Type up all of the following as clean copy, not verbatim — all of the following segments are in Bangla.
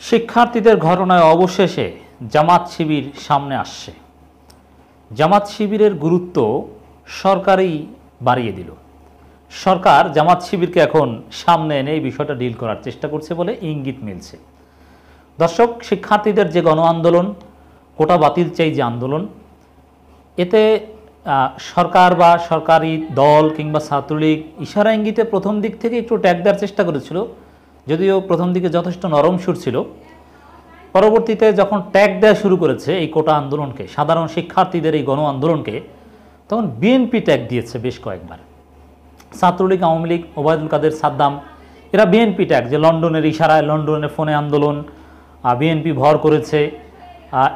শিক্ষার্থীদের ঘটনায় অবশেষে জামাত শিবির সামনে আসছে। জামাত শিবিরের গুরুত্ব সরকারই বাড়িয়ে দিল। সরকার জামাত শিবিরকে এখন সামনে এনে এই বিষয়টা ডিল করার চেষ্টা করছে বলে ইঙ্গিত মিলছে। দর্শক, শিক্ষার্থীদের যে গণ আন্দোলন, কোটা বাতিল চাই যে আন্দোলন, এতে সরকার বা সরকারি দল কিংবা ছাত্রলীগ ইশারা ইঙ্গিতে প্রথম দিক থেকে একটু ট্যাগ দেওয়ার চেষ্টা করেছিল, যদিও প্রথম দিকে যথেষ্ট নরম সুর ছিল। পরবর্তীতে যখন ট্যাগ দেওয়া শুরু করেছে এই কোটা আন্দোলনকে, সাধারণ শিক্ষার্থীদের এই গণ আন্দোলনকে, তখন বিএনপি ট্যাগ দিয়েছে বেশ কয়েকবার। ছাত্রলীগ, আওয়ামী লীগ, ওবায়দুল কাদের, সাদ্দাম, এরা বিএনপি ট্যাগ, যে লন্ডনের ইশারায়, লন্ডনের ফোনে আন্দোলন, বিএনপি ভর করেছে,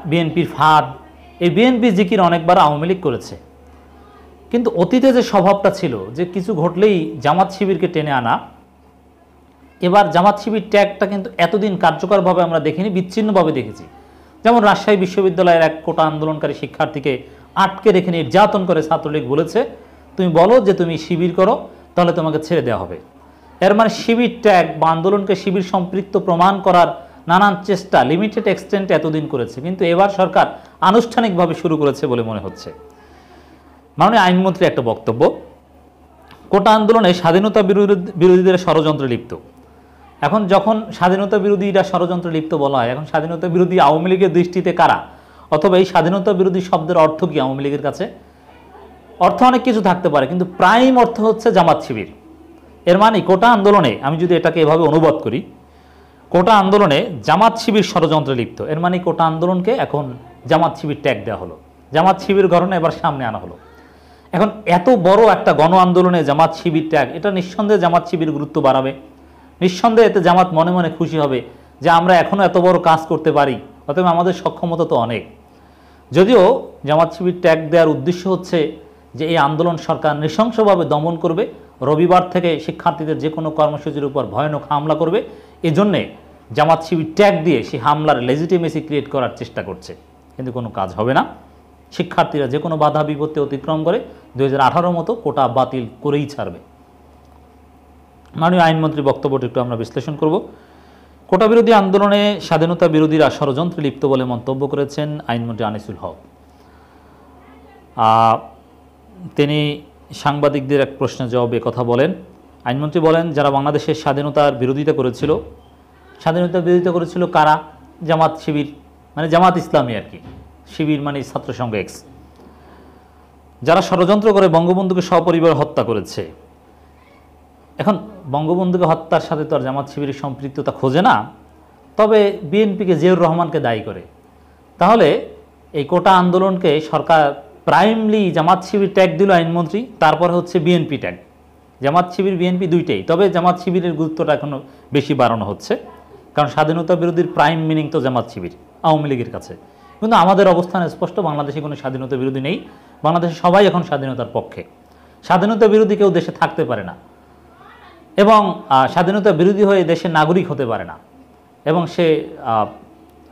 বিএনপির ফাঁদ, এই বিএনপি জিকির অনেকবার আওয়ামী লীগ করেছে। কিন্তু অতীতে যে স্বভাবটা ছিল যে কিছু ঘটলেই জামাত শিবিরকে টেনে আনা, এবার জামাত শিবির ট্যাগটা কিন্তু এতদিন কার্যকরভাবে আমরা দেখিনি, বিচ্ছিন্নভাবে দেখেছি। যেমন রাজশাহী বিশ্ববিদ্যালয়ের এক কোটা আন্দোলনকারী শিক্ষার্থীকে আটকে রেখে নির্যাতন করে ছাত্রলীগ বলেছে, তুমি বলো যে তুমি শিবির করো, তাহলে তোমাকে ছেড়ে দেওয়া হবে। এর মানে শিবির ট্যাগ বা আন্দোলনকে শিবির সম্পৃক্ত প্রমাণ করার নানান চেষ্টা লিমিটেড এক্সটেন্টে এতদিন করেছে, কিন্তু এবার সরকার আনুষ্ঠানিকভাবে শুরু করেছে বলে মনে হচ্ছে। মাননীয় আইনমন্ত্রী একটা বক্তব্য, কোটা আন্দোলনে স্বাধীনতা বিরোধীদের ষড়যন্ত্রে লিপ্ত। এখন যখন স্বাধীনতা বিরোধীরা ষড়যন্ত্রে লিপ্ত বলা হয়, এখন স্বাধীনতা বিরোধী আওয়ামী লীগের দৃষ্টিতে কারা, অথবা এই স্বাধীনতা বিরোধী শব্দের অর্থ কি আওয়ামী লীগের কাছে? অর্থ অনেক কিছু থাকতে পারে, কিন্তু প্রাইম অর্থ হচ্ছে জামাত শিবির। এর মানে কোটা আন্দোলনে, আমি যদি এটাকে এভাবে অনুবাদ করি, কোটা আন্দোলনে জামাত শিবির ষড়যন্ত্রে লিপ্ত, এর মানে কোটা আন্দোলনকে এখন জামাত শিবির ট্যাগ দেওয়া হলো, জামাত শিবির ঘটনা এবার সামনে আনা হলো। এখন এত বড় একটা গণ আন্দোলনে জামাত শিবির ট্যাগ, এটা নিঃসন্দেহে জামাত শিবির গুরুত্ব বাড়াবে। নিঃসন্দেহে এতে জামাত মনে মনে খুশি হবে যে আমরা এখনও এত বড় কাজ করতে পারি, অতএব আমাদের সক্ষমতা তো অনেক। যদিও জামাত শিবির ট্যাগ দেওয়ার উদ্দেশ্য হচ্ছে যে এই আন্দোলন সরকার নৃশংসভাবে দমন করবে, রবিবার থেকে শিক্ষার্থীদের যে কোনো কর্মসূচির উপর ভয়ানক হামলা করবে, এজন্যে জামাত শিবির ট্যাগ দিয়ে সেই হামলার লেজিটিমেসি ক্রিয়েট করার চেষ্টা করছে। কিন্তু কোনো কাজ হবে না। শিক্ষার্থীরা যে কোনো বাধা বিপত্তি অতিক্রম করে 2018 মতো কোটা বাতিল করেই ছাড়বে। মাননীয় আইনমন্ত্রী বক্তব্যটি একটু আমরা বিশ্লেষণ করব। কোটা বিরোধী আন্দোলনে স্বাধীনতা বিরোধীরা ষড়যন্ত্রে লিপ্ত বলে মন্তব্য করেছেন আইনমন্ত্রী আনিসুল হক। তিনি সাংবাদিকদের এক প্রশ্নের জবাবে কথা বলেন। আইনমন্ত্রী বলেন, যারা বাংলাদেশের স্বাধীনতার বিরোধিতা করেছিল, স্বাধীনতার বিরোধিতা করেছিল কারা? জামাত শিবির, মানে জামাত ইসলামী আর কি, শিবির মানে ছাত্রসংঘ এক্স। যারা ষড়যন্ত্র করে বঙ্গবন্ধুকে সপরিবার হত্যা করেছে। এখন বঙ্গবন্ধুকে হত্যার সাথে তো আর জামাত শিবিরের সম্পৃক্ততা খোঁজে না, তবে বিএনপিকে, জিয়াউর রহমানকে দায়ী করে। তাহলে এই কোটা আন্দোলনকে সরকার প্রাইমলি জামাত শিবির ট্যাগ দিল আইনমন্ত্রী, তারপর হচ্ছে BNP tag. Jamaat Shibir BNP দুইটাই, তবে জামাত শিবিরের গুরুত্বটা এখনও বেশি বাড়ানো হচ্ছে, কারণ স্বাধীনতা বিরোধীর প্রাইম মিনিং তো জামাত শিবির আওয়ামী লীগের কাছে। কিন্তু আমাদের অবস্থান স্পষ্ট, বাংলাদেশে কোনো স্বাধীনতা বিরোধী নেই, বাংলাদেশে সবাই এখন স্বাধীনতার পক্ষে। স্বাধীনতা বিরোধী কেউ দেশে থাকতে পারে না, এবং স্বাধীনতা বিরোধী হয়ে দেশের নাগরিক হতে পারে না, এবং সে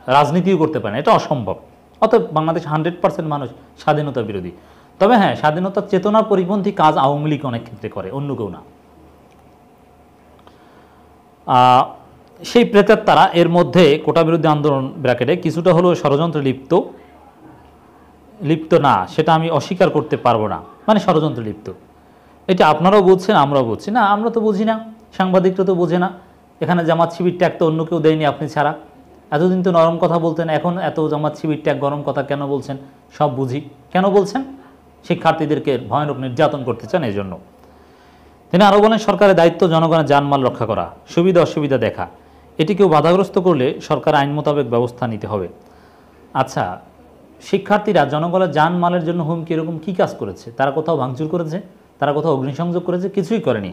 রাজনীতিও করতে পারে না, এটা অসম্ভব। অতএব বাংলাদেশ 100% মানুষ স্বাধীনতা বিরোধী। তবে হ্যাঁ, স্বাধীনতার চেতনার পরিপন্থী কাজ আওয়ামী লীগ অনেক ক্ষেত্রে করে, অন্য কেউ না। সেই প্রেতাত্মারা এর মধ্যে কোটা বিরোধী আন্দোলন ব্র্যাকেটে কিছুটা হলেও ষড়যন্ত্রে লিপ্ত না, সেটা আমি অস্বীকার করতে পারবো না, মানে ষড়যন্ত্রে লিপ্ত। এটা আপনারাও বুঝছেন, আমরাও বুঝছি না, আমরা তো বুঝি না, সাংবাদিকরা তো বোঝে না। এখানে জামাত শিবির ট্যাগ তো অন্য কেউ দেয়নি আপনি ছাড়া। এতদিন তো নরম কথা বলতেন, এখন এত জামাত শিবির ট্যাগ গরম কথা কেন বলছেন? সব বুঝি, কেন বলছেন? শিক্ষার্থীদেরকে ভয়ানক নির্যাতন করতে চান, এই জন্য। তিনি আরও বলেন, সরকারের দায়িত্ব জনগণের জানমাল রক্ষা করা, সুবিধা অসুবিধা দেখা, এটি কেউ বাধাগ্রস্ত করলে সরকার আইন মোতাবেক ব্যবস্থা নিতে হবে। আচ্ছা, শিক্ষার্থীরা জনগণের জানমালের জন্য হুমকি এরকম কী কাজ করেছে? তারা কোথাও ভাঙচুর করেছে? তারা কোথাও অগ্নিসংযোগ করেছে? কিছুই করেনি।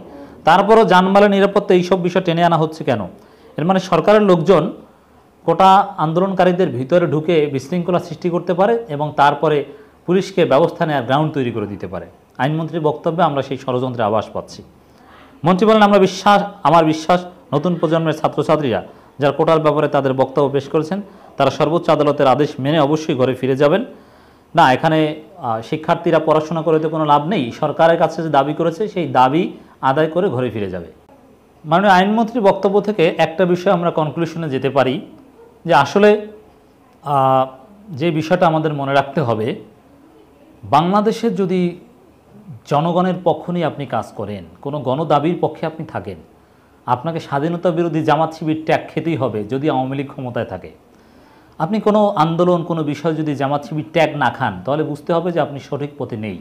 তারপরও জানমালের নিরাপত্তা এইসব বিষয় টেনে আনা হচ্ছে কেন? এর মানে সরকারের লোকজন কোটা আন্দোলনকারীদের ভিতরে ঢুকে বিশৃঙ্খলা সৃষ্টি করতে পারে এবং তারপরে পুলিশকে ব্যবস্থা নেওয়ার গ্রাউন্ড তৈরি করে দিতে পারে। আইনমন্ত্রীর বক্তব্যে আমরা সেই ষড়যন্ত্রের আভাস পাচ্ছি। মন্ত্রী বলেন, আমার বিশ্বাস নতুন প্রজন্মের ছাত্রছাত্রীরা যারা কোটার ব্যাপারে তাদের বক্তব্য পেশ করেছেন, তারা সর্বোচ্চ আদালতের আদেশ মেনে অবশ্যই ঘরে ফিরে যাবেন। না, এখানে শিক্ষার্থীরা পড়াশোনা করে তো কোনো লাভ নেই, সরকারের কাছে যে দাবি করেছে সেই দাবি আদায় করে ঘরে ফিরে যাবে। মাননীয় আইনমন্ত্রীর বক্তব্য থেকে একটা বিষয় আমরা কনক্লুশনে যেতে পারি, যে আসলে যে বিষয়টা আমাদের মনে রাখতে হবে, বাংলাদেশে যদি জনগণের পক্ষ নিয়ে আপনি কাজ করেন, কোনো গণদাবির পক্ষে আপনি থাকেন, আপনাকে স্বাধীনতা বিরোধী জামাত শিবির ট্যাগ খেতেই হবে যদি আওয়ামী লীগ ক্ষমতায় থাকে। আপনি কোনো আন্দোলন, কোনো বিষয় যদি জামাত শিবির ট্যাগ না খান, তাহলে বুঝতে হবে যে আপনি সঠিক পথে নেই।